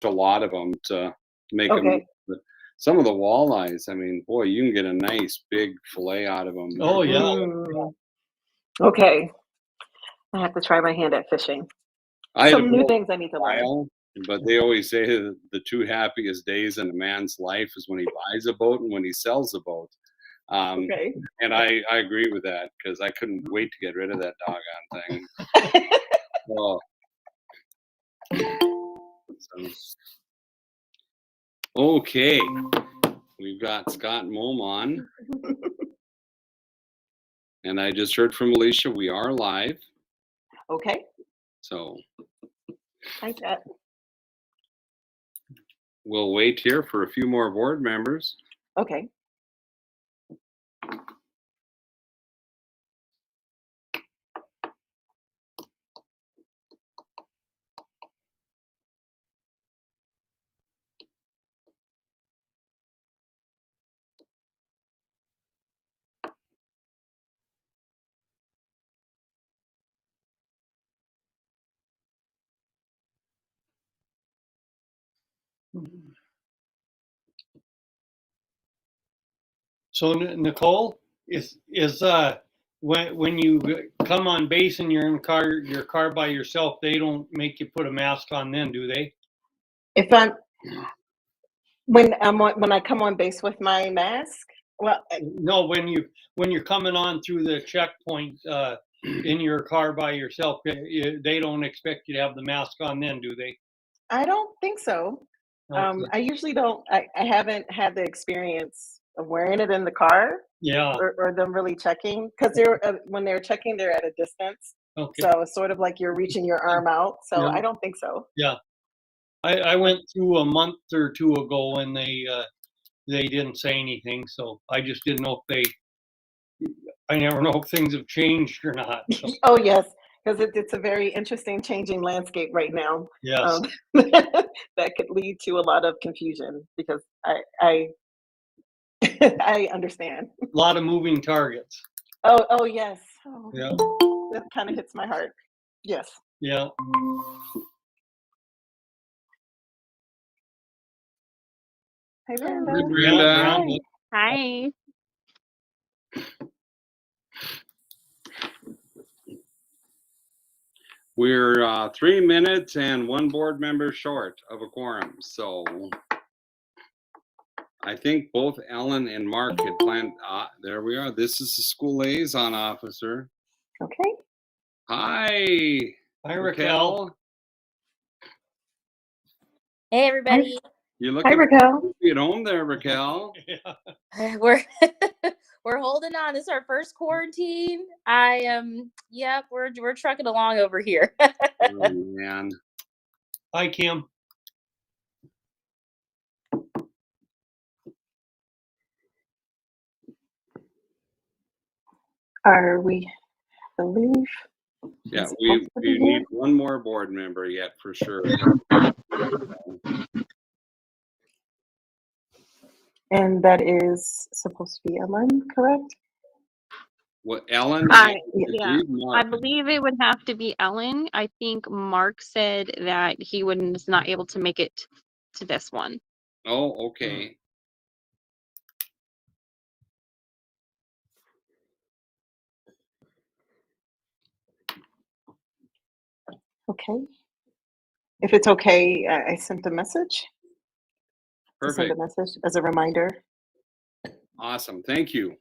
a lot of them to make them. Okay. Some of the walleyes, I mean, boy, you can get a nice big fillet out of them. Oh, yeah. Mm. Okay. I have to try my hand at fishing. I Some don't new know things I need to learn. while, but they always say that the two happiest days in a man's life is when he buys a boat and when he sells a boat. Um, Okay. and I agree with that because I couldn't wait to get rid of that doggone thing. Oh, so, okay, we've got Scott Mom on, and I just heard from Alicia we are live. Okay. So Hi, Chat. we'll wait here for a few more board members. Okay. So Nicole, is when you come on base and you're in your car by yourself, they don't make you put a mask on then, do they? If I'm when I come on base with my mask, well, No, when you're coming on through the checkpoint in your car by yourself, they don't expect you to have the mask on then, do they? I don't think so. Okay. I usually don't. I haven't had the experience of wearing it in the car Yeah. or them really checking because they're when they're checking, they're at a distance. Okay. So it's sort of like you're reaching your arm out. So Yeah. I don't think so. Yeah. I went through a month or two ago and they didn't say anything, so I just didn't know if I never know if things have changed or not. So, Oh yes, because it's a very interesting changing landscape right now. yes. That could lead to a lot of confusion because I I understand. A lot of moving targets. Oh yes. Oh, Yeah. that kind of hits my heart. Yes. Yeah. Hey, Hey, Brenda. Brenda. Hi. We're 3 minutes and one board member short of a quorum. So I think both Ellen and Mark had planned. There we are. This is the school liaison officer. Okay. Hi. Hi, Raquel. Hey, everybody. You look Hi, Raquel. at home there, Raquel. Yeah. We're we're holding on. This is our first quarantine. Yep, we're trucking along over here. Oh man. Hi, Kim. Are we? Believe. Yeah, It's we supposed to be need here. one more board member yet for sure. And that is supposed to be Ellen, correct? What, Ellen? Yeah, I Mark. believe it would have to be Ellen. I think Mark said that he was not able to make it to this one. Oh, okay. Okay. If it's okay, I sent a message. To send a Perfect. message as a reminder. Awesome. Thank you.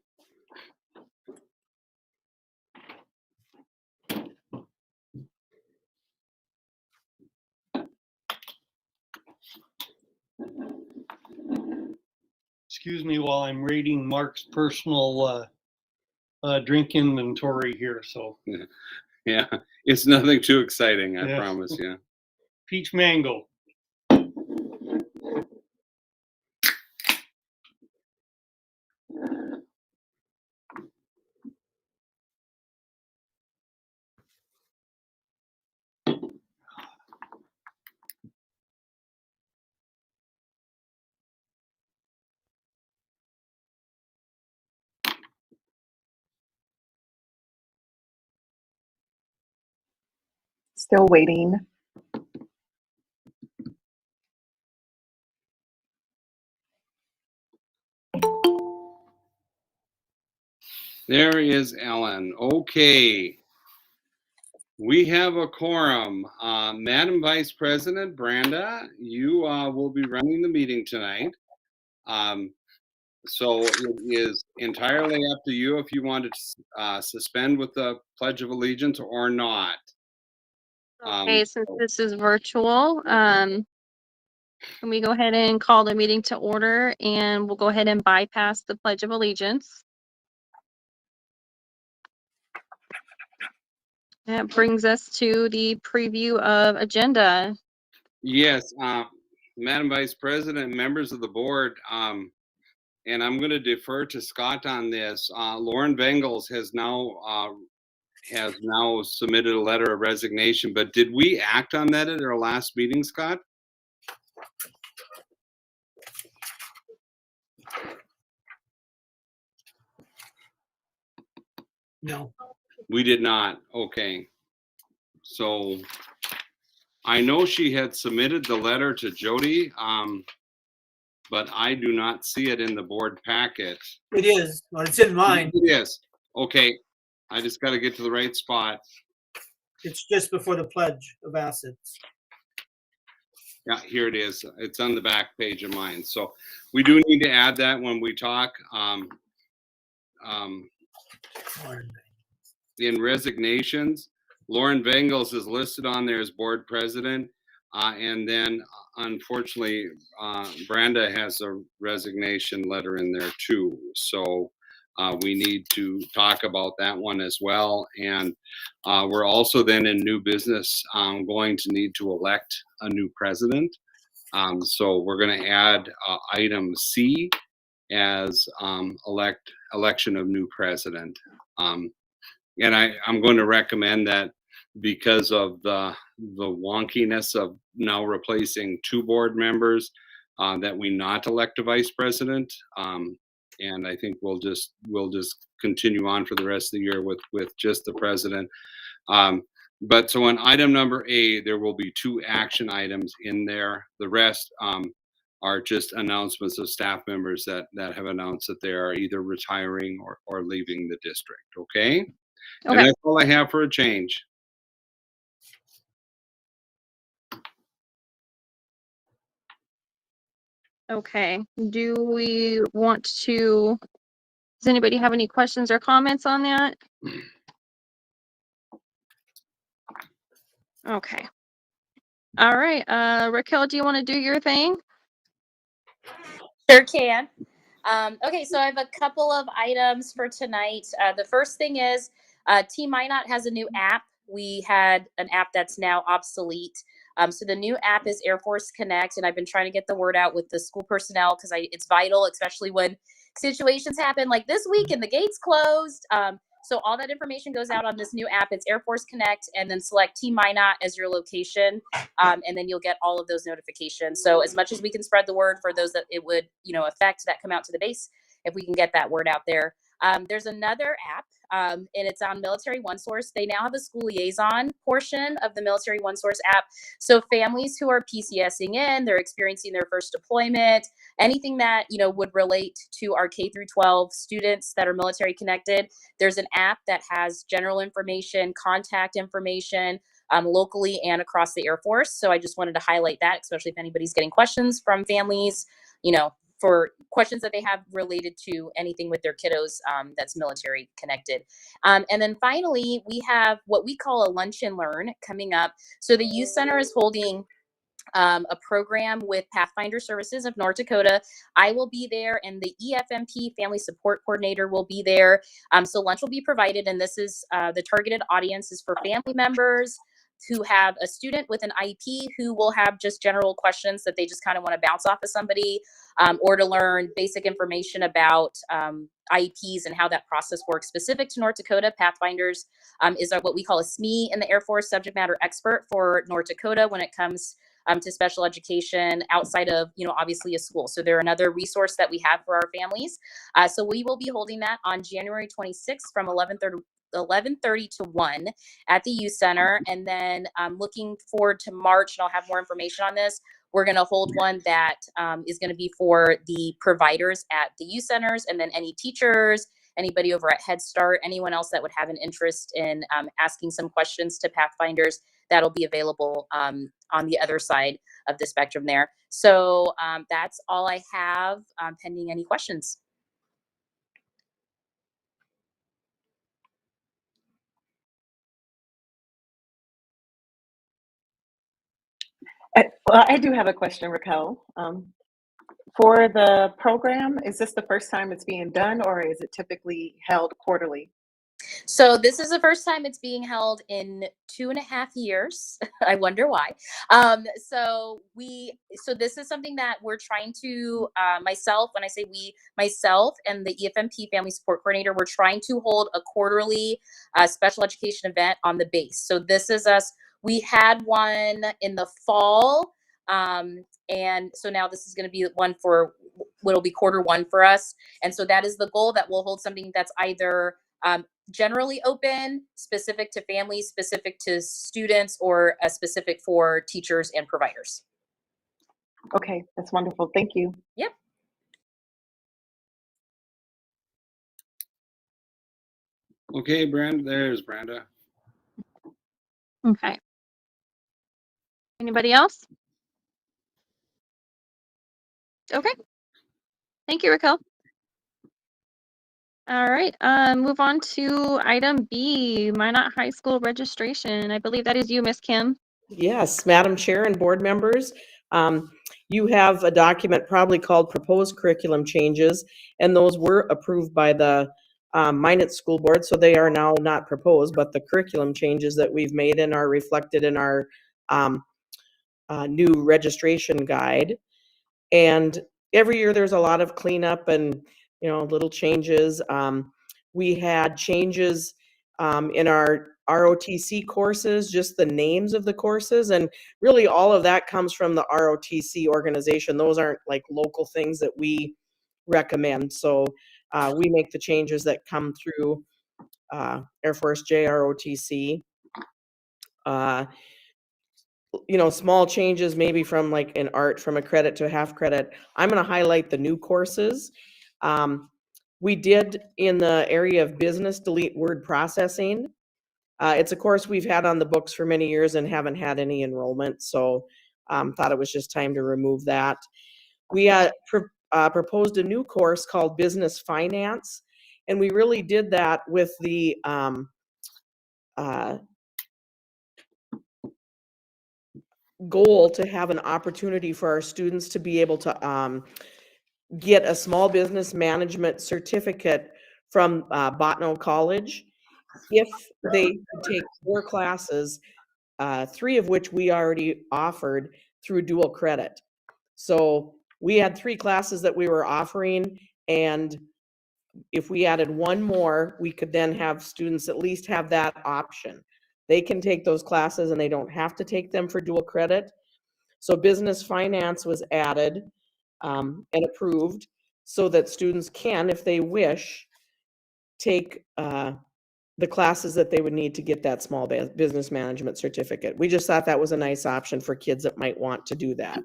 Excuse me while I'm rating Mark's personal drink inventory here. So Yeah, it's nothing too exciting, I Yeah. promise you. peach mango. Still waiting. There is Ellen. Okay. We have a quorum. Madam Vice President Branda, you will be running the meeting tonight. So it is entirely up to you if you want to suspend with the Pledge of Allegiance or not. Okay, since this is virtual, can we go ahead and call the meeting to order, and we'll go ahead and bypass the Pledge of Allegiance. That brings us to the preview of agenda. Yes, Madam Vice President, members of the board, and I'm going to defer to Scott on this. Lauren Bengals has now submitted a letter of resignation, but did we act on that at our last meeting, Scott? No. We did not. Okay. So I know she had submitted the letter to Jody, but I do not see it in the board packet. It is, or it's in mine. It is. Okay. I just got to get to the right spot. It's just before the pledge of assets. Yeah, here it is. It's on the back page of mine. So we do need to add that when we talk. In resignations, Lauren Bengals is listed on there as board president. And then unfortunately, Branda has a resignation letter in there too. So we need to talk about that one as well. And we're also then in new business going to need to elect a new president. So we're going to add item C as election of new president. And I'm going to recommend that because of the wonkiness of now replacing 2 board members, that we not elect a vice president. And I think we'll just continue on for the rest of the year with just the president. But so on item number A, there will be 2 action items in there. The rest are just announcements of staff members that have announced that they are either retiring or leaving the district. Okay. And Okay. that's all I have for a change. Okay, do we want to, does anybody have any questions or comments on that? Okay. All right, Raquel, do you want to do your thing? Sure can. Okay, so I have a couple of items for tonight. The first thing is Team Minot has a new app. We had an app that's now obsolete. So the new app is Air Force Connect, and I've been trying to get the word out with the school personnel because it's vital, especially when situations happen like this week and the gates closed. So all that information goes out on this new app. It's Air Force Connect, and then select Team Minot as your location, and then you'll get all of those notifications. So as much as we can spread the word for those that it would, affect, that come out to the base, if we can get that word out there. There's another app, and it's on Military OneSource. They now have a school liaison portion of the Military OneSource app. So families who are PCSing in, they're experiencing their first deployment, anything that, would relate to our K through 12 students that are military connected. There's an app that has general information, contact information, locally and across the Air Force. So I just wanted to highlight that, especially if anybody's getting questions from families, for questions that they have related to anything with their kiddos that's military connected. And then finally, we have what we call a Lunch and Learn coming up. So the Youth Center is holding a program with Pathfinder Services of North Dakota. I will be there, and the EFMP Family Support Coordinator will be there. So lunch will be provided, and this is the targeted audience is for family members who have a student with an IEP who will have just general questions that they just kind of want to bounce off of somebody, or to learn basic information about IEPs and how that process works. Specific to North Dakota, Pathfinders is what we call a SME in the Air Force, subject matter expert for North Dakota when it comes to special education outside of, obviously a school. So they're another resource that we have for our families. So we will be holding that on January 26th from 11:30 to 1 at the Youth Center. And then looking forward to March, and I'll have more information on this. We're going to hold one that is going to be for the providers at the youth centers, and then any teachers, anybody over at Head Start, anyone else that would have an interest in asking some questions to Pathfinders, that'll be available on the other side of the spectrum there. So that's all I have pending any questions. Well, I do have a question, Raquel. For the program, is this the first time it's being done, or is it typically held quarterly? So this is the first time it's being held in 2.5 years. I wonder why. So this is something that we're trying to, myself, when I say we, myself and the EFMP Family Support Coordinator, we're trying to hold a quarterly special education event on the base. So this is us. We had one in the fall. And so now this is going to be one for what'll be Q1 for us. And so that is the goal, that we'll hold something that's either generally open, specific to families, specific to students, or specific for teachers and providers. Okay, that's wonderful. Thank you. Yep. Okay, there's Brenda. Okay. Anybody else? Okay. Thank you, Raquel. All right, move on to item B, Minot High School registration. I believe that is you, Miss Kim. Yes, Madam Chair and board members, you have a document probably called Proposed Curriculum Changes, and those were approved by the Minot School Board, so they are now not proposed, but the curriculum changes that we've made and are reflected in our new registration guide. And every year there's a lot of cleanup and, little changes. We had changes in our ROTC courses, just the names of the courses. And really all of that comes from the ROTC organization. Those aren't like local things that we recommend. So we make the changes that come through Air Force JROTC. Small changes maybe from like in art from a credit to a half credit. I'm going to highlight the new courses. We did in the area of business delete word processing. It's a course we've had on the books for many years and haven't had any enrollment. So thought it was just time to remove that. We proposed a new course called Business Finance. And we really did that with the goal to have an opportunity for our students to be able to get a small business management certificate from Botno College if they could take 4 classes, 3 of which we already offered through dual credit. So we had 3 classes that we were offering, and if we added 1 more, we could then have students at least have that option. They can take those classes and they don't have to take them for dual credit. So business finance was added and approved so that students can, if they wish, take the classes that they would need to get that small business management certificate. We just thought that was a nice option for kids that might want to do that.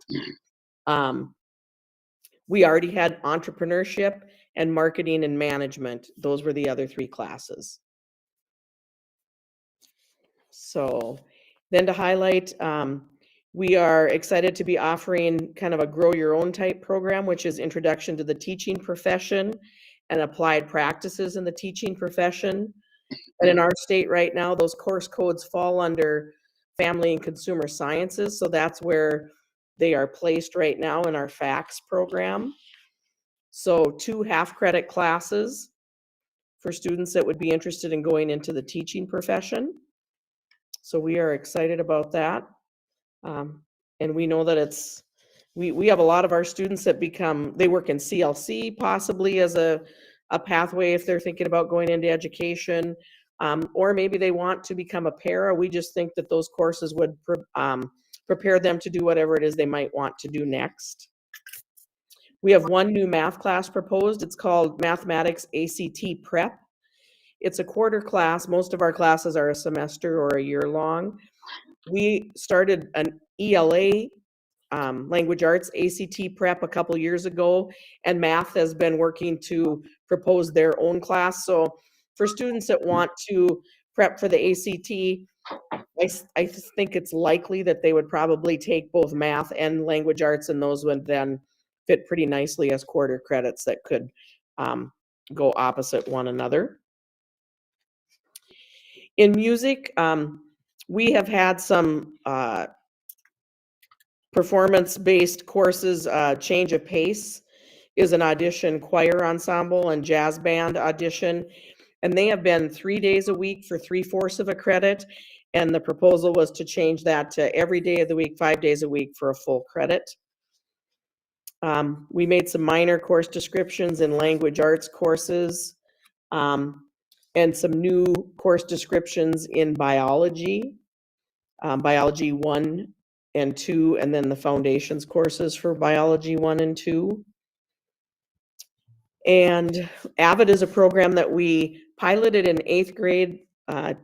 We already had entrepreneurship and marketing and management. Those were the other 3 classes. So then to highlight, we are excited to be offering kind of a grow your own type program, which is introduction to the teaching profession and applied practices in the teaching profession. And in our state right now, those course codes fall under family and consumer sciences. So that's where they are placed right now in our FACS program. So 2 half credit classes for students that would be interested in going into the teaching profession. So we are excited about that. And we know that we have a lot of our students that they work in CLC possibly as a pathway if they're thinking about going into education, or maybe they want to become a para. We just think that those courses would prepare them to do whatever it is they might want to do next. We have 1 new math class proposed. It's called Mathematics ACT Prep. It's a quarter class. Most of our classes are a semester or a year long. We started an ELA language arts ACT prep a couple years ago, and math has been working to propose their own class. So for students that want to prep for the ACT, I think it's likely that they would probably take both math and language arts, and those would then fit pretty nicely as quarter credits that could go opposite one another. In music, we have had some performance-based courses. Change of Pace is an audition choir ensemble and jazz band audition, and they have been 3 days a week for 3/4 of a credit. And the proposal was to change that to every day of the week, 5 days a week for a full credit. We made some minor course descriptions in language arts courses, and some new course descriptions in biology, biology 1 and 2, and then the foundations courses for biology 1 and 2. And AVID is a program that we piloted in 8th grade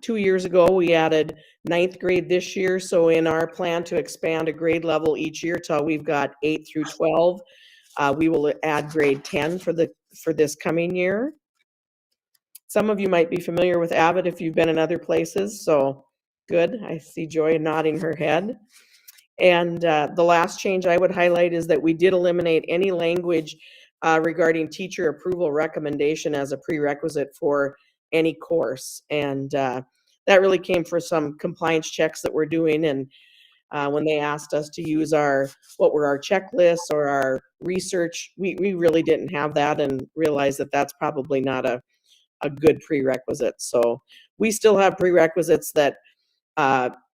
2 years ago. We added 9th grade this year. So in our plan to expand a grade level each year till we've got 8 through 12, we will add grade 10 for this coming year. Some of you might be familiar with AVID if you've been in other places. So good. I see Joy nodding her head. And the last change I would highlight is that we did eliminate any language regarding teacher approval recommendation as a prerequisite for any course. And that really came for some compliance checks that we're doing. And when they asked us to use what were our checklists or our research, we really didn't have that, and realized that that's probably not a good prerequisite. So we still have prerequisites that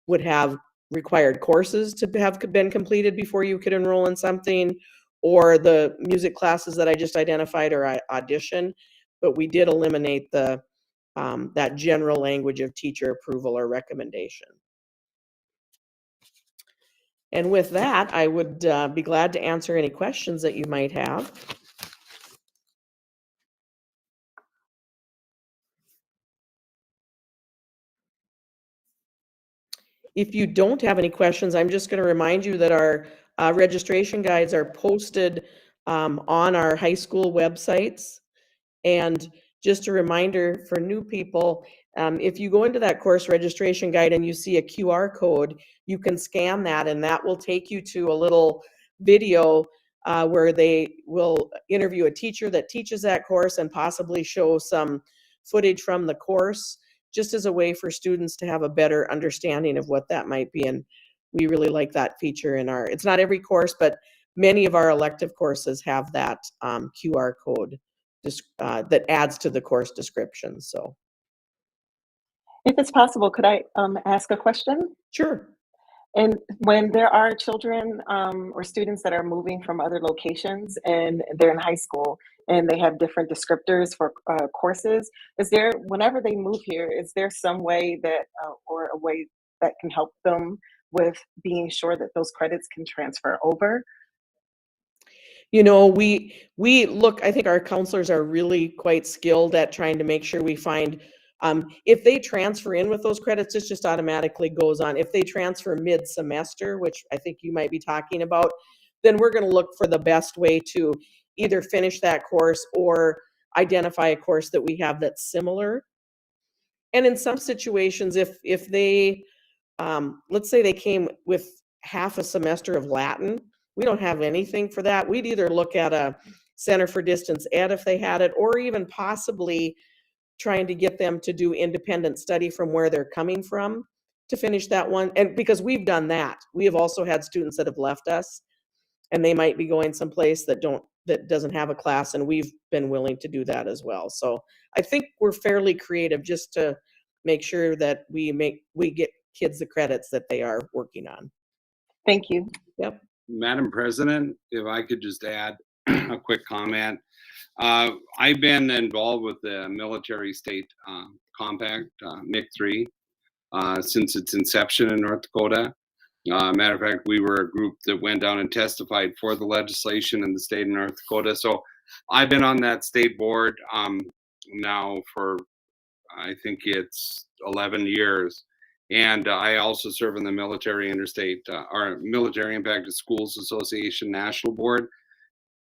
would have required courses to have been completed before you could enroll in something, or the music classes that I just identified or audition, but we did eliminate that general language of teacher approval or recommendation. And with that, I would be glad to answer any questions that you might have. If you don't have any questions, I'm just going to remind you that our registration guides are posted on our high school websites. And just a reminder for new people, if you go into that course registration guide and you see a QR code, you can scan that, and that will take you to a little video where they will interview a teacher that teaches that course and possibly show some footage from the course, just as a way for students to have a better understanding of what that might be. And we really like that feature in it's not every course, but many of our elective courses have that QR code that adds to the course description. So, If it's possible, could I ask a question? sure. And when there are children or students that are moving from other locations and they're in high school and they have different descriptors for courses, whenever they move here, is there some way or a way that can help them with being sure that those credits can transfer over? You know, we look, I think our counselors are really quite skilled at trying to make sure we find, if they transfer in with those credits, it just automatically goes on. If they transfer mid-semester, which I think you might be talking about, then we're going to look for the best way to either finish that course or identify a course that we have that's similar. And in some situations, if they, let's say they came with half a semester of Latin, we don't have anything for that. We'd either look at a Center for Distance Ed if they had it, or even possibly trying to get them to do independent study from where they're coming from to finish that one. And because we've done that, we have also had students that have left us, and they might be going someplace that doesn't have a class, and we've been willing to do that as well. So I think we're fairly creative just to make sure that we get kids the credits that they are working on. Thank you. Yep. Madam President, if I could just add a quick comment. I've been involved with the Military State Compact, MIC3, since its inception in North Dakota. Matter of fact, we were a group that went down and testified for the legislation in the state of North Dakota. So I've been on that state board now for, I think it's 11 years. And I also serve on the Military Interstate, or Military Impacted Schools Association National Board.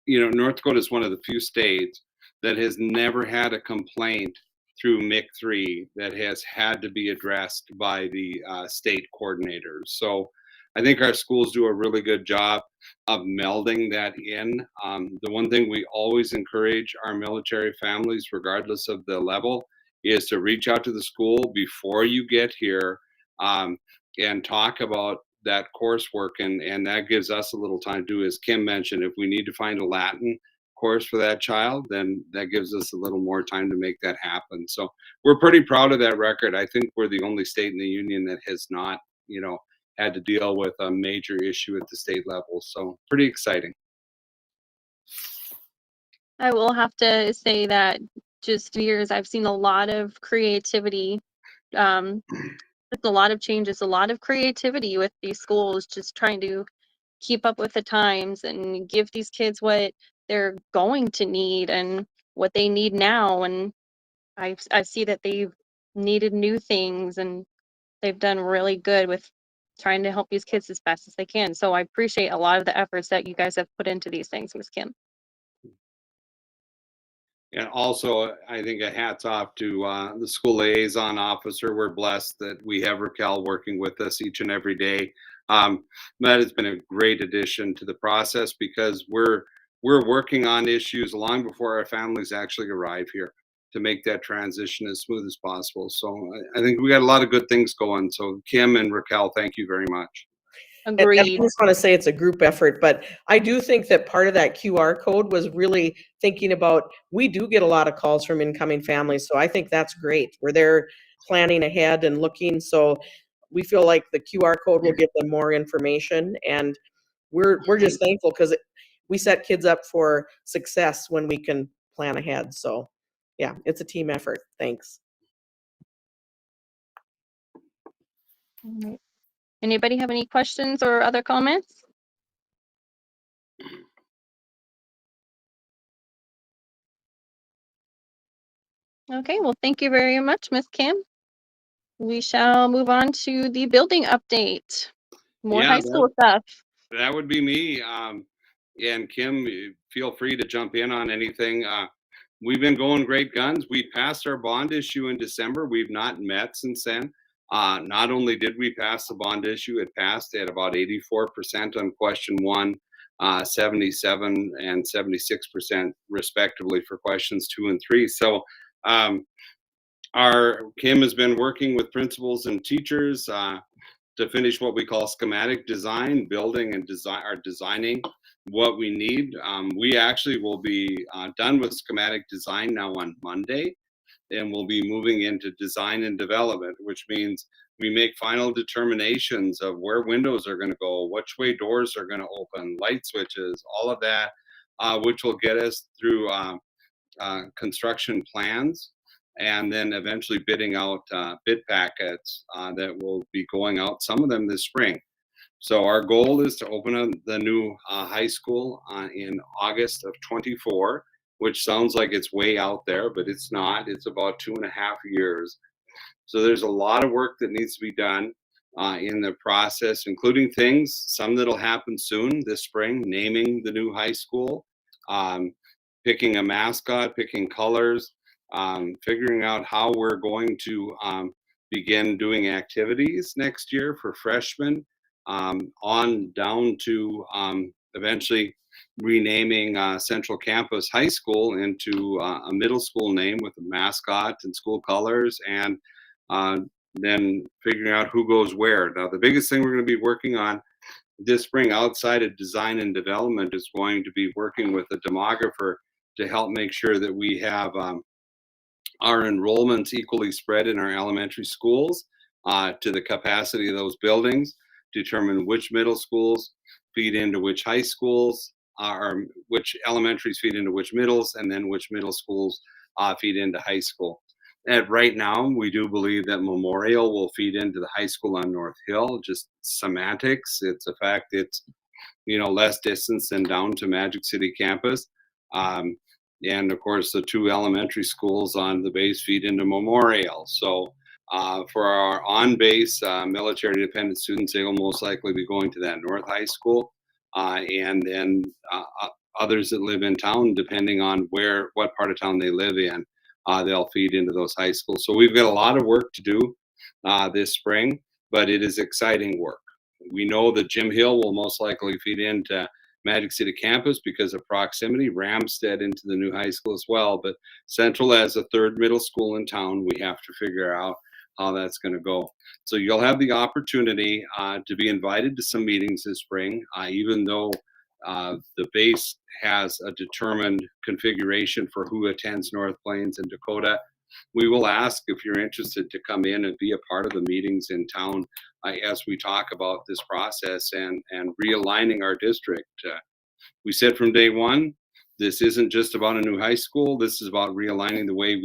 North Dakota is one of the few states that has never had a complaint through MIC3 that has had to be addressed by the state coordinators. So I think our schools do a really good job of melding that in. The one thing we always encourage our military families, regardless of the level, is to reach out to the school before you get here, and talk about that coursework, and that gives us a little time to do, as Kim mentioned, if we need to find a Latin course for that child, then that gives us a little more time to make that happen. So we're pretty proud of that record. I think we're the only state in the union that has not, had to deal with a major issue at the state level. So pretty exciting. I will have to say that just years, I've seen a lot of creativity, just a lot of changes, a lot of creativity with these schools, just trying to keep up with the times and give these kids what they're going to need and what they need now. And I see that they've needed new things, and they've done really good with trying to help these kids as best as they can. So I appreciate a lot of the efforts that you guys have put into these things, Ms. Kim. And also, I think a hats off to the school liaison officer. We're blessed that we have Raquel working with us each and every day. That has been a great addition to the process, because we're working on issues long before our families actually arrive here to make that transition as smooth as possible. So I think we got a lot of good things going. So Kim and Raquel, thank you very much. And I Agreed. just want to say it's a group effort, but I do think that part of that QR code was really thinking about, we do get a lot of calls from incoming families, so I think that's great. We're there planning ahead and looking, so we feel like the QR code will give them more information, and we're just thankful because we set kids up for success when we can plan ahead. So yeah, it's a team effort. Thanks. All right. Anybody have any questions or other comments? Okay, well, thank you very much, Ms. Kim. We shall move on to the building update. More Yeah, high school stuff. that would be me. And Kim, feel free to jump in on anything. We've been going great guns. We passed our bond issue in December. We've not met since then. Not only did we pass the bond issue, it passed at about 84% on question 1, 77 and 76% respectively for questions 2 and 3. So our Kim has been working with principals and teachers to finish what we call schematic design, building and designing what we need. We actually will be done with schematic design now on Monday, and we'll be moving into design and development, which means we make final determinations of where windows are going to go, which way doors are going to open, light switches, all of that, which will get us through construction plans, and then eventually bidding out bid packets that will be going out, some of them this spring. So our goal is to open up the new high school in August of 24, which sounds like it's way out there, but it's not. It's about 2.5 years. So there's a lot of work that needs to be done in the process, including some that'll happen soon this spring, naming the new high school, picking a mascot, picking colors, figuring out how we're going to begin doing activities next year for freshmen, on down to eventually renaming Central Campus High School into a middle school name with a mascot and school colors, and then figuring out who goes where. Now, the biggest thing we're going to be working on this spring outside of design and development is going to be working with a demographer to help make sure that we have our enrollments equally spread in our elementary schools to the capacity of those buildings, determine which middle schools feed into which high schools, or which elementaries feed into which middles, and then which middle schools feed into high school. And right now, we do believe that Memorial will feed into the high school on North Hill, just semantics. It's a fact it's, less distance than down to Magic City campus. And of course, the 2 elementary schools on the base feed into Memorial. So For our on-base military dependent students, they will most likely be going to that North High School. And then others that live in town, depending on what part of town they live in, they'll feed into those high schools. So we've got a lot of work to do this spring, but it is exciting work. We know that Jim Hill will most likely feed into Magic City campus because of proximity, Ramstead into the new high school as well. But Central, as a third middle school in town, we have to figure out how that's going to go. So you'll have the opportunity to be invited to some meetings this spring, even though the base has a determined configuration for who attends North Plains and Dakota. We will ask if you're interested to come in and be a part of the meetings in town as we talk about this process and realigning our district. We said from day one, this isn't just about a new high school. This is about realigning the way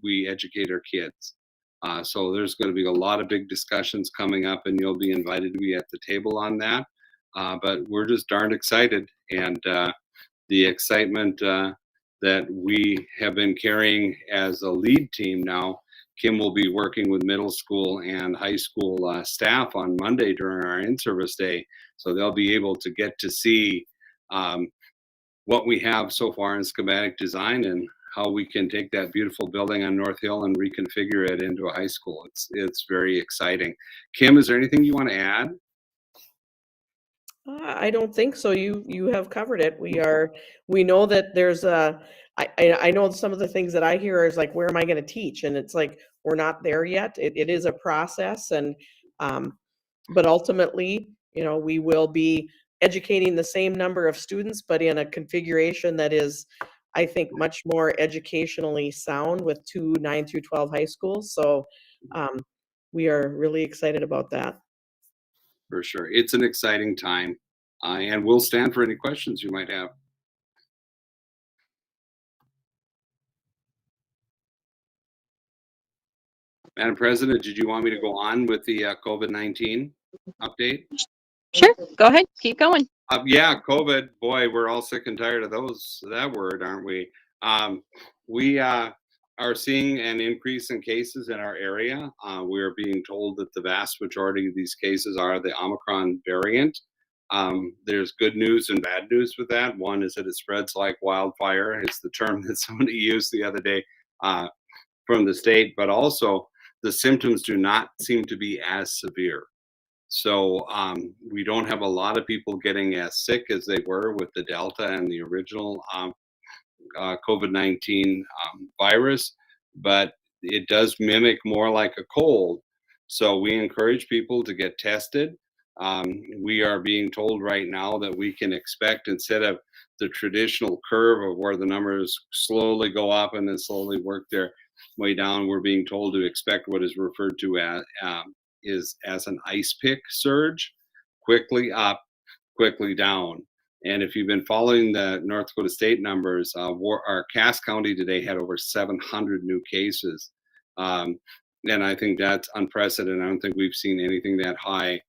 we educate our kids. So there's going to be a lot of big discussions coming up, and you'll be invited to be at the table on that. But we're just darn excited, and the excitement that we have been carrying as a lead team now. Kim will be working with middle school and high school staff on Monday during our in-service day, so they'll be able to get to see what we have so far in schematic design and how we can take that beautiful building on North Hill and reconfigure it into a high school. It's very exciting. Kim, is there anything you want to add? I don't think so. You have covered it. We know that there's I know some of the things that I hear is like, where am I going to teach? And it's like, we're not there yet. It is a process, and but ultimately, we will be educating the same number of students, but in a configuration that is, I think, much more educationally sound with 2 9 through 12 high schools. So we are really excited about that. For sure. It's an exciting time, and we'll stand for any questions you might have. Madam President, did you want me to go on with the COVID-19 update? Sure, go ahead, keep going. Yeah, COVID, boy, we're all sick and tired of that word, aren't we? We are seeing an increase in cases in our area. We are being told that the vast majority of these cases are the Omicron variant. There's good news and bad news with that. One is that it spreads like wildfire. It's the term that somebody used the other day from the state, but also the symptoms do not seem to be as severe. So we don't have a lot of people getting as sick as they were with the Delta and the original COVID-19 virus, but it does mimic more like a cold. So we encourage people to get tested. We are being told right now that we can expect, instead of the traditional curve of where the numbers slowly go up and then slowly work their way down, we're being told to expect what is referred to as an ice pick surge, quickly up, quickly down. And if you've been following the North Dakota state numbers, our Cass County today had over 700 new cases. And I think that's unprecedented. I don't think we've seen anything that high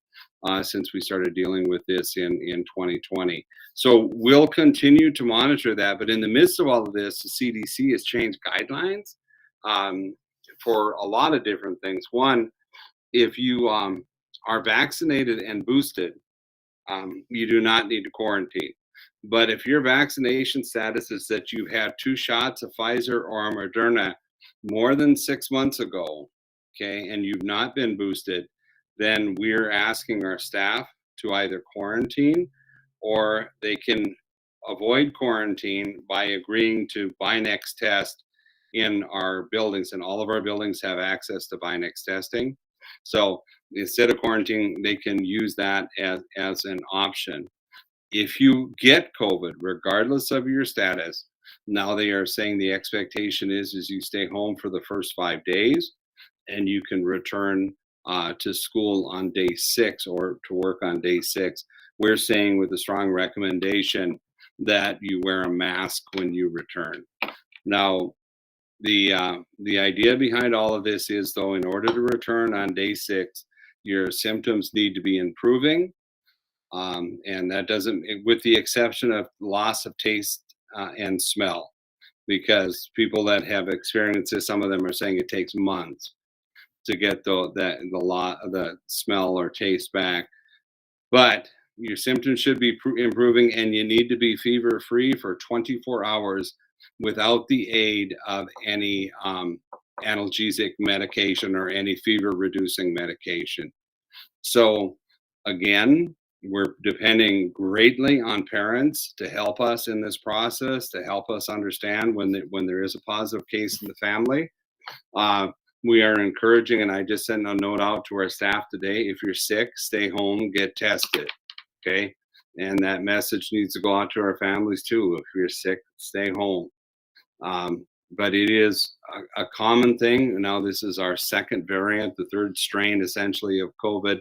since we started dealing with this in 2020. So we'll continue to monitor that. But in the midst of all of this, the CDC has changed guidelines for a lot of different things. One, if you are vaccinated and boosted, you do not need to quarantine. But if your vaccination status is that you had 2 shots of Pfizer or Moderna more than 6 months ago, okay, and you've not been boosted, then we're asking our staff to either quarantine, or they can avoid quarantine by agreeing to Binex test in our buildings. And all of our buildings have access to Binex testing. So instead of quarantine, they can use that as an option. If you get COVID, regardless of your status, now they are saying the expectation is you stay home for the first 5 days, and you can return to school on day 6 or to work on day 6. We're saying with a strong recommendation that you wear a mask when you return. Now, the idea behind all of this is, though, in order to return on day 6, your symptoms need to be improving, and that doesn't, with the exception of loss of taste and smell, because people that have experienced this, some of them are saying it takes months. to get the smell or taste back. But your symptoms should be improving, and you need to be fever free for 24 hours without the aid of any analgesic medication or any fever reducing medication. So again, we're depending greatly on parents to help us in this process, to help us understand when there is a positive case in the family. We are encouraging, and I just sent a note out to our staff today, if you're sick, stay home, get tested, okay? And that message needs to go out to our families too. If you're sick, stay home. But it is a common thing. Now, this is our second variant, the third strain essentially of COVID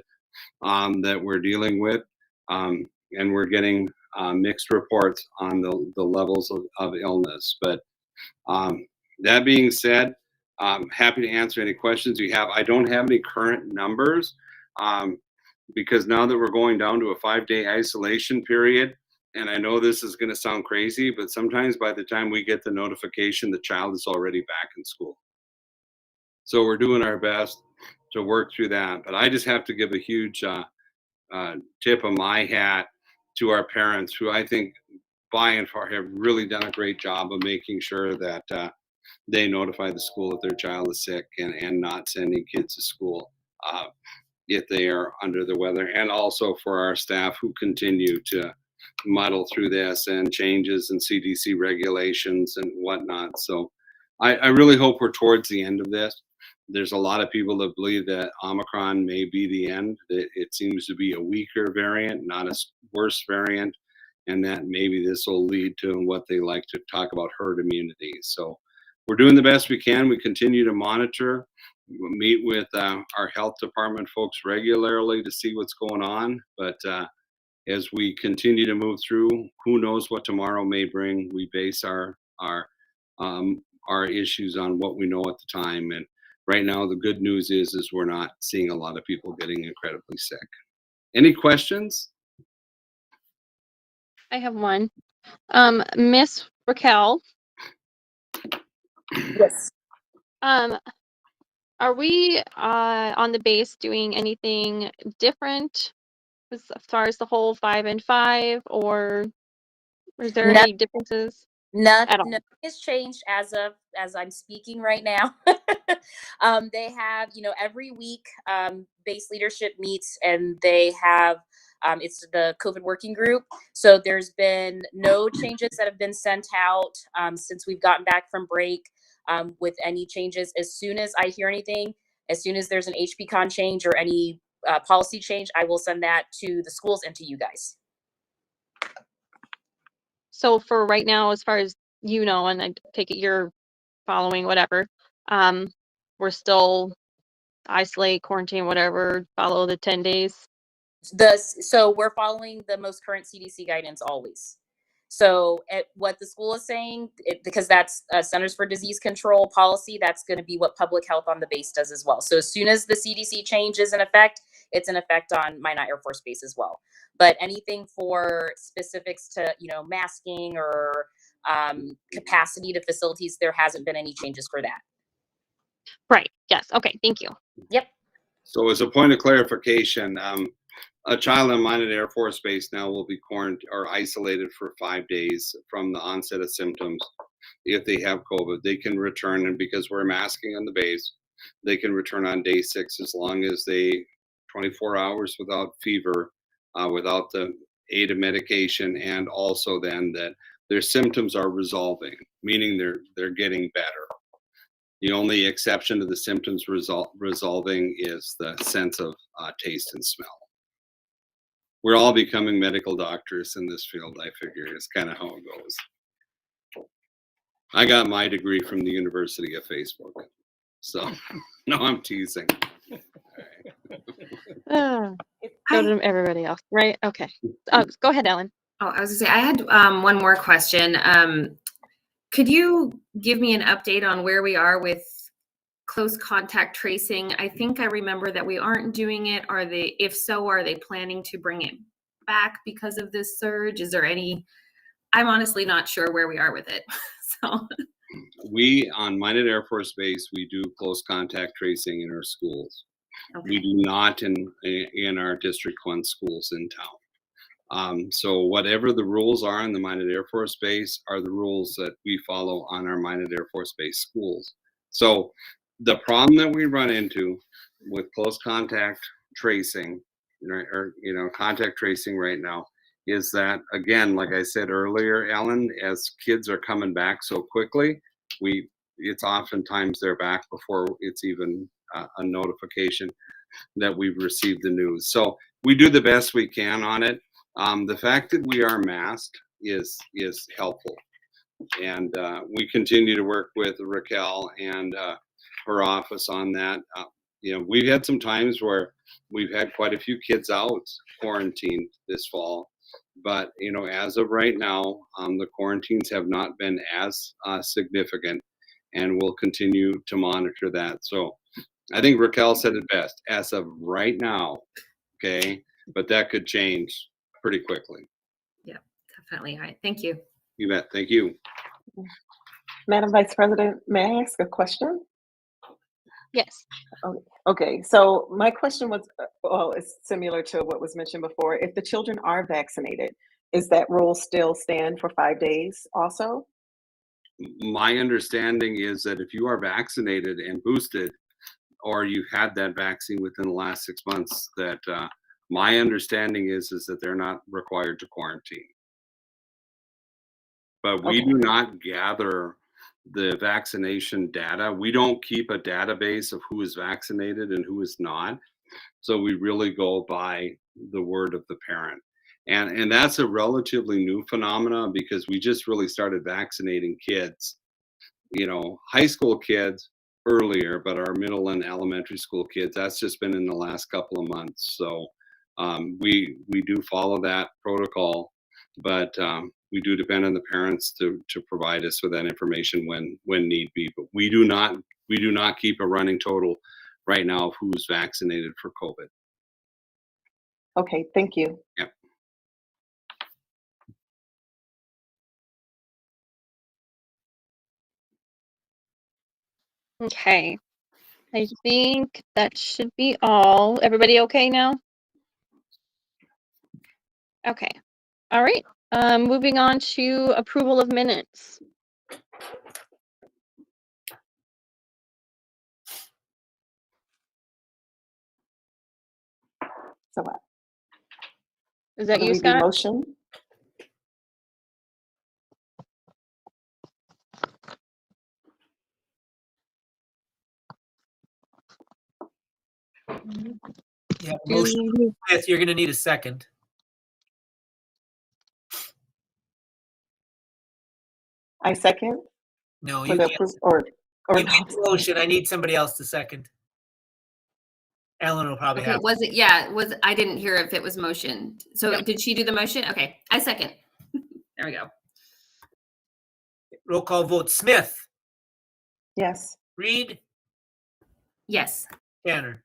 that we're dealing with. And we're getting mixed reports on the levels of illness. But that being said, I'm happy to answer any questions you have. I don't have any current numbers because now that we're going down to a 5-day isolation period, and I know this is going to sound crazy, but sometimes by the time we get the notification, the child is already back in school. So we're doing our best to work through that. But I just have to give a huge tip of my hat to our parents, who I think by and far have really done a great job of making sure that they notify the school that their child is sick and not sending kids to school if they are under the weather. And also for our staff who continue to muddle through this and changes in CDC regulations and whatnot. So I really hope we're towards the end of this. There's a lot of people that believe that Omicron may be the end. It seems to be a weaker variant, not a worse variant, and that maybe this will lead to what they like to talk about, herd immunity. So we're doing the best we can. We continue to monitor, meet with our health department folks regularly to see what's going on. But as we continue to move through, who knows what tomorrow may bring. We base our issues on what we know at the time. And right now, the good news is we're not seeing a lot of people getting incredibly sick. Any questions? I have one. Miss Raquel, Yes. are we on the base doing anything different as far as the whole 5 and 5, or is there No- any differences? At all. Nothing has changed as I'm speaking right now. They have, every week, base leadership meets, and they have, it's the COVID working group. So there's been no changes that have been sent out since we've gotten back from break with any changes. As soon as I hear anything, as soon as there's an HPCon change or any policy change, I will send that to the schools and to you guys. So for right now, as far as you know, and I take it you're following whatever, we're still isolate, quarantine, whatever, follow the 10 days. So we're following the most current CDC guidance always. So what the school is saying, because that's Centers for Disease Control policy, that's going to be what public health on the base does as well. So as soon as the CDC change is in effect, it's in effect on Minot Air Force Base as well. But anything for specifics to, masking or capacity to facilities, there hasn't been any changes for that. Right. Yes. Okay. Thank you. Yep. So as a point of clarification, a child on Minot Air Force Base now will be quarantined or isolated for 5 days from the onset of symptoms. If they have COVID, they can return, and because we're masking on the base, they can return on day 6 as long as they 24 hours without fever, without the aid of medication, and also then that their symptoms are resolving, meaning they're getting better. The only exception to the symptoms resolving is the sense of taste and smell. We're all becoming medical doctors in this field, I figure, is kind of how it goes. I got my degree from the University of Facebook. So, no, I'm teasing. So to everybody else, right? Okay. Go ahead, Ellen. Oh, I was gonna say, I had one more question. Could you give me an update on where we are with close contact tracing? I think I remember that we aren't doing it. If so, are they planning to bring it back because of this surge? Is there any, I'm honestly not sure where we are with it. So we on Minot Air Force Base, we do close contact tracing in our schools. We Okay. do not in our District 1 schools in town. So whatever the rules are in the Minot Air Force Base are the rules that we follow on our Minot Air Force Base schools. So the problem that we run into with close contact tracing, or contact tracing right now, is that, again, like I said earlier, Ellen, as kids are coming back so quickly, it's oftentimes they're back before it's even a notification that we've received the news. So we do the best we can on it. The fact that we are masked is helpful, and we continue to work with Raquel and her office on that. We've had some times where we've had quite a few kids out quarantined this fall, but as of right now, the quarantines have not been as significant, and we'll continue to monitor that. So I think Raquel said it best, as of right now, okay, but that could change pretty quickly. Yeah, definitely. All right. Thank you. You bet. Thank you. Madam Vice President, may I ask a question? Yes. Okay, so my question was, well, it's similar to what was mentioned before. If the children are vaccinated, is that rule still stand for 5 days also? My understanding is that if you are vaccinated and boosted, or you had that vaccine within the last 6 months, that my understanding is that they're not required to quarantine. But we Okay. do not gather the vaccination data. We don't keep a database of who is vaccinated and who is not. So we really go by the word of the parent. And that's a relatively new phenomenon, because we just really started vaccinating kids, high school kids earlier, but our middle and elementary school kids, that's just been in the last couple of months. So we do follow that protocol, but we do depend on the parents to provide us with that information when need be. But we do not keep a running total right now of who's vaccinated for COVID. Okay, thank you. Yep. Okay. I think that should be all. Everybody okay now? Okay. All right. Moving on to approval of minutes. So what? Is that Will you, we do Scott? motion? Yeah, Do motion. we- Smith, you're going to need a second. I second No, for you the can't. approval, or You made the motion. I need somebody else to second. Ellen will probably Okay. have. Was it? Yeah. I didn't hear if it was motion. So Yep. did she do the motion? Okay. I second. There we go. Roll call vote. Smith, yes. Reed, Yes. Tanner.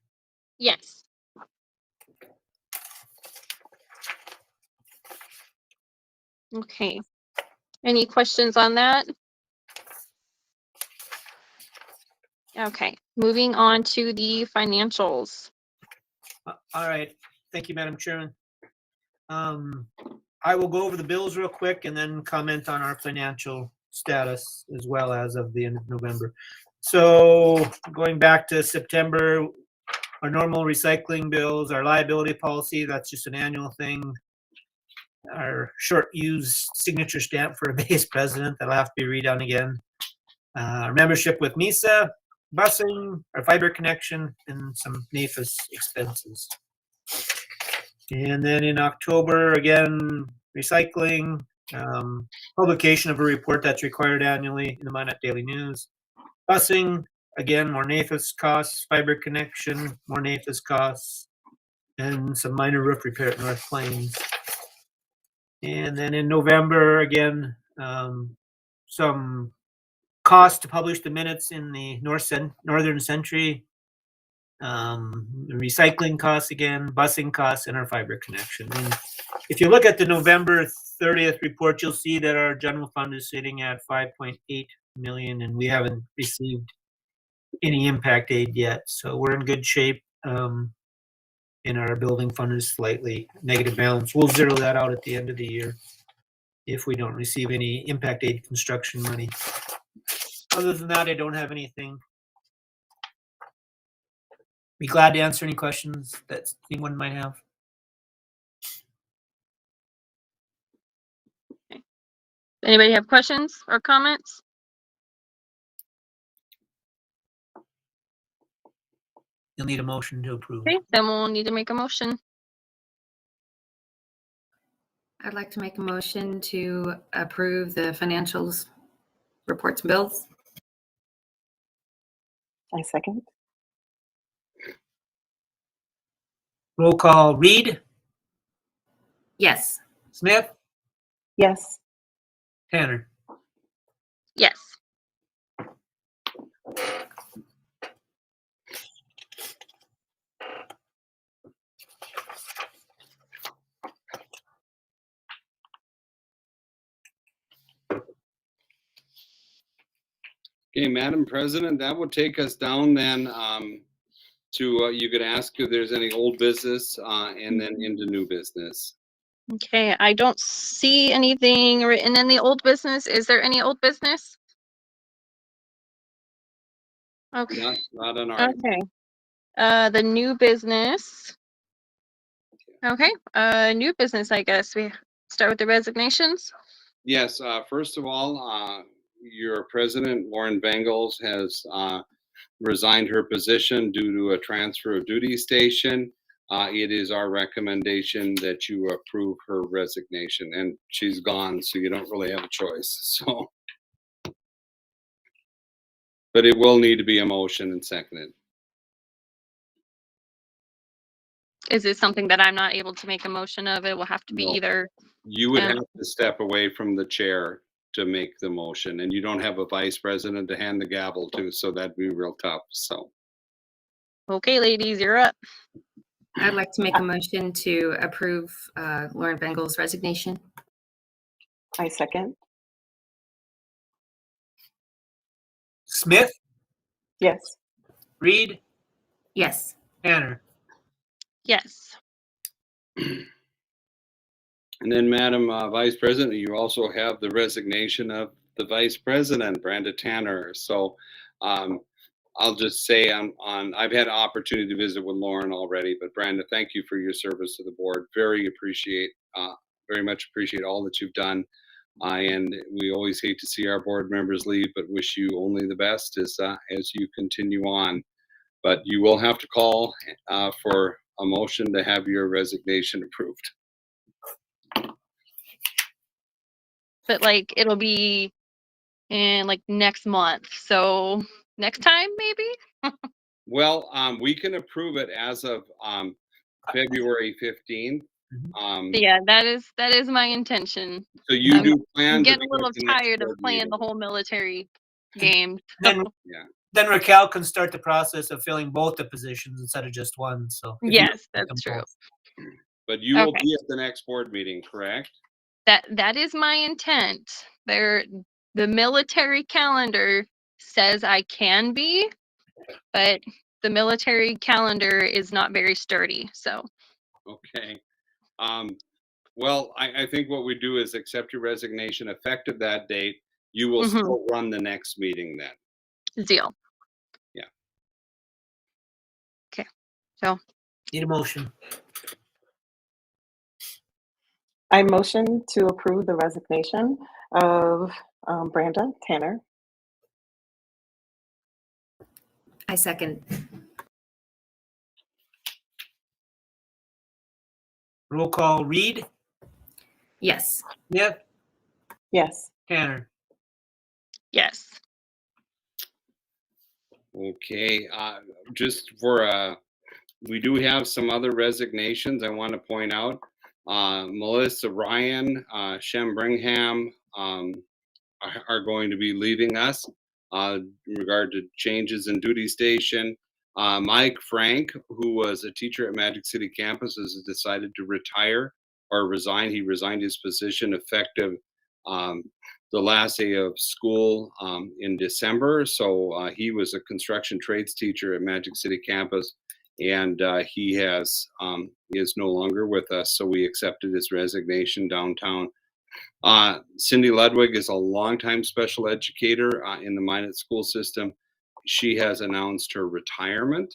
Yes. Okay. Any questions on that? Okay. Moving on to the financials. All right. Thank you, Madam Chairman. I will go over the bills real quick and then comment on our financial status as well as of the end of November. So going back to September, our normal recycling bills, our liability policy, that's just an annual thing. Our short use signature stamp for a base president, that'll have to be redone again. Our membership with MISA, busing, our fiber connection, and some NAFAS expenses. And then in October, again, recycling, publication of a report that's required annually in the Minot Daily News. Busing, again, more NAFAS costs, fiber connection, more NAFAS costs, and some minor roof repair at North Plains. And then in November, again, some costs to publish the minutes in the Northern Century, recycling costs again, busing costs, and our fiber connection. And if you look at the November 30th report, you'll see that our general fund is sitting at $5.8 million, and we haven't received any impact aid yet. So we're in good shape. And our building fund is slightly negative balance. We'll zero that out at the end of the year if we don't receive any impact aid construction money. Other than that, I don't have anything. Be glad to answer any questions that anyone might have. Anybody have questions or comments? You'll need a motion to approve. Okay, then we'll need to make a motion. I'd like to make a motion to approve the financials, reports and bills. I second. Roll call. Reed, Yes. Smith, Yes. Tanner. Yes. Okay, Madam President, that would take us down then to, you could ask if there's any old business and then into new business. Okay, I don't see anything written in the old business. Is there any old business? Okay. Not on our. Okay. The new business. Okay. New business, I guess. We start with the resignations. Yes, first of all, your president, Lauren Bengals, has resigned her position due to a transfer of duty station. It is our recommendation that you approve her resignation, and she's gone, so you don't really have a choice. So, but it will need to be a motion and seconded. Is this something that I'm not able to make a motion of? It will have to be No. either. You would Yeah. have to step away from the chair to make the motion, and you don't have a vice president to hand the gavel to, so that'd be real tough. So, Okay, ladies, you're up. I'd like to make a motion to approve Lauren Bengal's resignation. I second. Smith, Yes. Reed, Yes. Tanner. Yes. and then, Madam Vice President, you also have the resignation of the Vice President, Brenda Tanner. So, I'll just say I've had an opportunity to visit with Lauren already, but Brenda, thank you for your service to the board. Very much appreciate all that you've done. And we always hate to see our board members leave, but wish you only the best as you continue on. But you will have to call for a motion to have your resignation approved. But like it'll be in like next month. So next time maybe? Well, we can approve it as of February 15th. Yeah, that is my intention. So you do plan I'm to getting be a little at the next tired of board playing meeting. the whole military game. Then, Yeah. then Raquel can start the process of filling both the positions instead of just one. So if you Yes, make them that's true. both. But you will Okay. be at the next board meeting, correct? That is my intent. The military calendar says I can be, but the military calendar is not very sturdy. So Okay. Well, I think what we do is accept your resignation effective that date. You will still run the next meeting then. deal. Yeah. Okay. So Need a motion. I motion to approve the resignation of Brenda Tanner. I second. Roll call. Reed, Yes. Smith, Yes. Tanner. yes. Okay. Just for we do have some other resignations I want to point out. Melissa Ryan, Shem Bringham are going to be leaving us in regard to changes in duty station. Mike Frank, who was a teacher at Magic City campus, has decided to retire or resign. He resigned his position effective the last day of school in December. So he was a construction trades teacher at Magic City campus, and he is no longer with us. So we accepted his resignation downtown. Cindy Ludwig is a longtime special educator in the Minot school system. She has announced her retirement,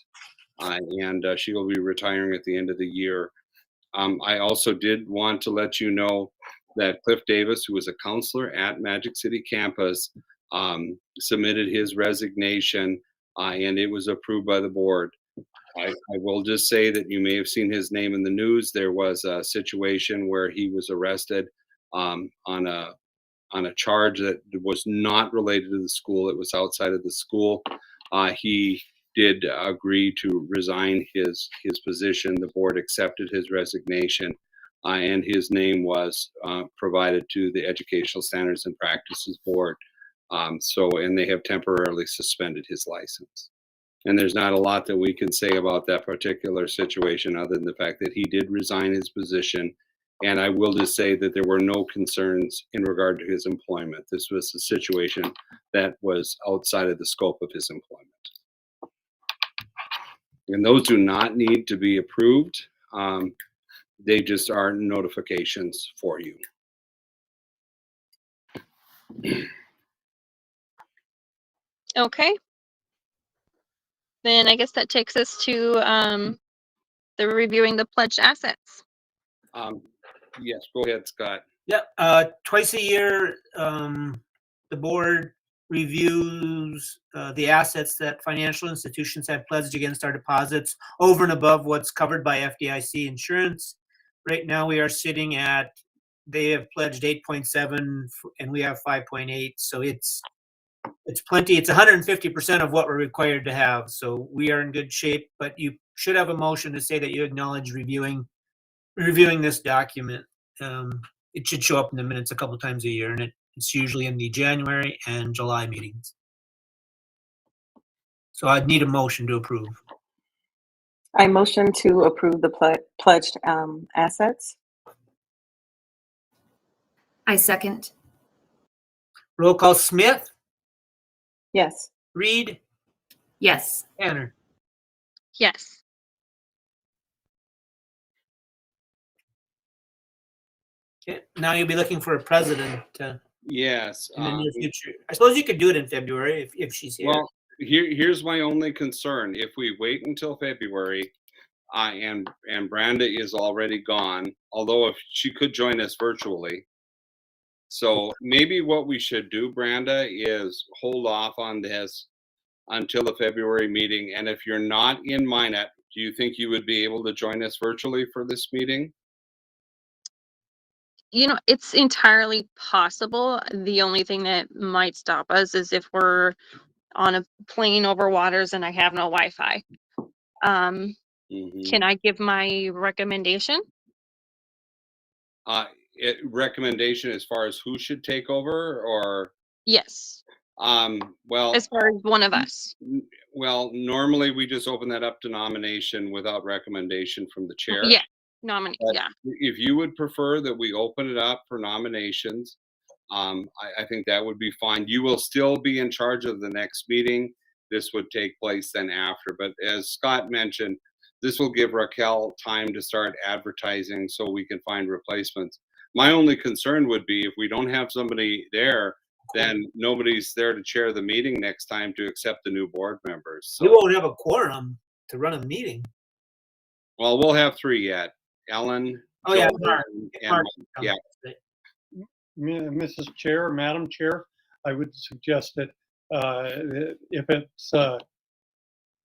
and she will be retiring at the end of the year. I also did want to let you know that Cliff Davis, who was a counselor at Magic City campus, submitted his resignation, and it was approved by the board. I will just say that you may have seen his name in the news. There was a situation where he was arrested on a charge that was not related to the school. It was outside of the school. He did agree to resign his position. The board accepted his resignation, and his name was provided to the Educational Standards and Practices Board. And they have temporarily suspended his license. And there's not a lot that we can say about that particular situation other than the fact that he did resign his position. And I will just say that there were no concerns in regard to his employment. This was a situation that was outside of the scope of his employment. And those do not need to be approved. They just are notifications for you. Okay. Then I guess that takes us to the reviewing the pledged assets. Yes, go ahead, Scott. Yeah, twice a year, the board reviews the assets that financial institutions have pledged against our deposits over and above what's covered by FDIC insurance. Right now, we are sitting at, they have pledged 8.7 and we have 5.8. So it's plenty. It's 150% of what we're required to have. So we are in good shape, but you should have a motion to say that you acknowledge reviewing this document. It should show up in the minutes a couple times a year, and it's usually in the January and July meetings. So I'd need a motion to approve. I motion to approve the pledged assets. I second. Roll call: Smith, Yes. Reed, Yes. Tanner. Yes. Okay. Now you'll be looking for a president Yes. in the near future. I suppose you could do it in February if she's here. Well, here's my only concern. If we wait until February, and Branda is already gone, although if she could join us virtually. So maybe what we should do, Branda, is hold off on this until the February meeting. And if you're not in Minot, do you think you would be able to join us virtually for this meeting? You know, it's entirely possible. The only thing that might stop us is if we're on a plane over waters and I have no Wi-Fi. Can I give my recommendation? Recommendation as far as who should take over, or? Yes. Well, as far as one of us. Well, normally we just open that up to nomination without recommendation from the chair. Yeah. Yeah. If you would prefer that we open it up for nominations, I think that would be fine. You will still be in charge of the next meeting. This would take place then after. But as Scott mentioned, this will give Raquel time to start advertising so we can find replacements. My only concern would be if we don't have somebody there, then nobody's there to chair the meeting next time to accept the new board members. So, we won't have a quorum to run a meeting. well, we'll have three yet. Ellen. Oh, yeah, Joel, Mark. and Mark. yeah. Mrs. Chair, Madam Chair, I would suggest that if it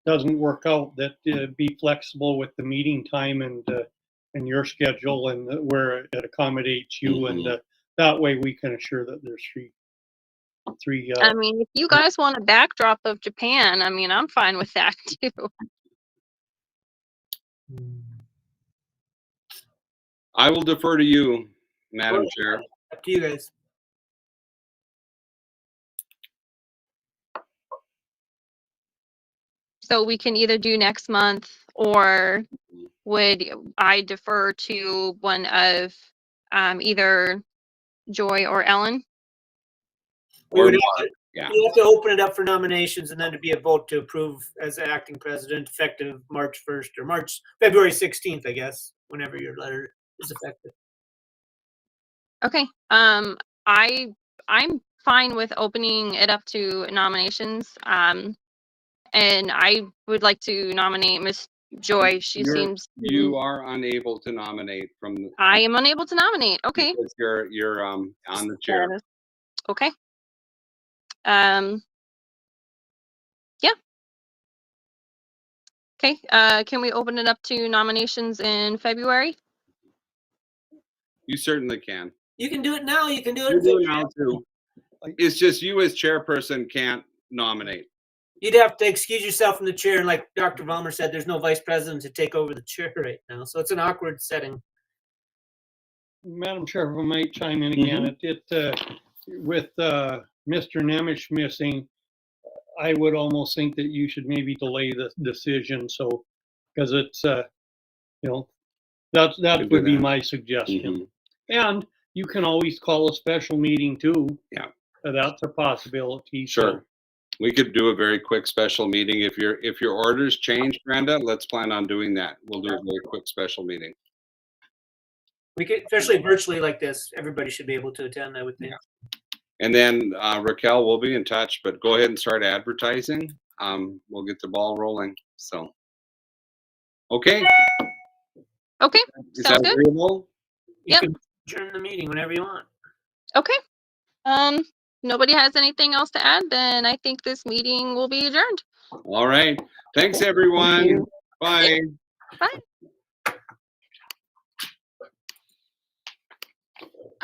doesn't work out, that be flexible with the meeting time and your schedule, and where it accommodates you, and that way we can assure that there's three. I mean, if you guys want a backdrop of Japan, I mean, I'm fine with that too. I will defer to you, Madam Chair. Up to you guys. So we can either do next month, or would I defer to one of either Joy or Ellen? We or would more. have to, Yeah. we have to open it up for nominations and then to be a vote to approve as acting president effective March 1st or February 16th, I guess, whenever your letter is effective. Okay. I'm fine with opening it up to nominations. And I would like to nominate Miss Joy. She seems You are unable to nominate from the, I am unable to nominate. Okay. because you're on the chair. Okay. Yeah. Okay. Can we open it up to nominations in February? You certainly can. You can do it now. You can do it. You in do February. now too. It's just you as chairperson can't nominate. You'd have to excuse yourself from the chair. And like Dr. Vollmer said, there's no vice president to take over the chair right now. So it's an awkward setting. Madam Chair, if I might chime in again, with Mr. Nemish missing, I would almost think that you should maybe delay the decision. So, because it's, that Could do would be that. my suggestion. Mhm. And you can always call a special meeting too. Yeah. That's a possibility. Sure. We could do a very quick special meeting. If your orders change, Brenda, let's plan on doing that. We'll do a very quick special meeting. We could, especially virtually like this, everybody should be able to attend, I would think. And then Raquel, we'll be in touch, but go ahead and start advertising. We'll get the ball rolling. So, okay. Okay. Is Sounds that good. agreeable? You Yep. can adjourn the meeting whenever you want. Okay. Nobody has anything else to add, then I think this meeting will be adjourned. All right. Thanks, everyone. you. Bye. Bye.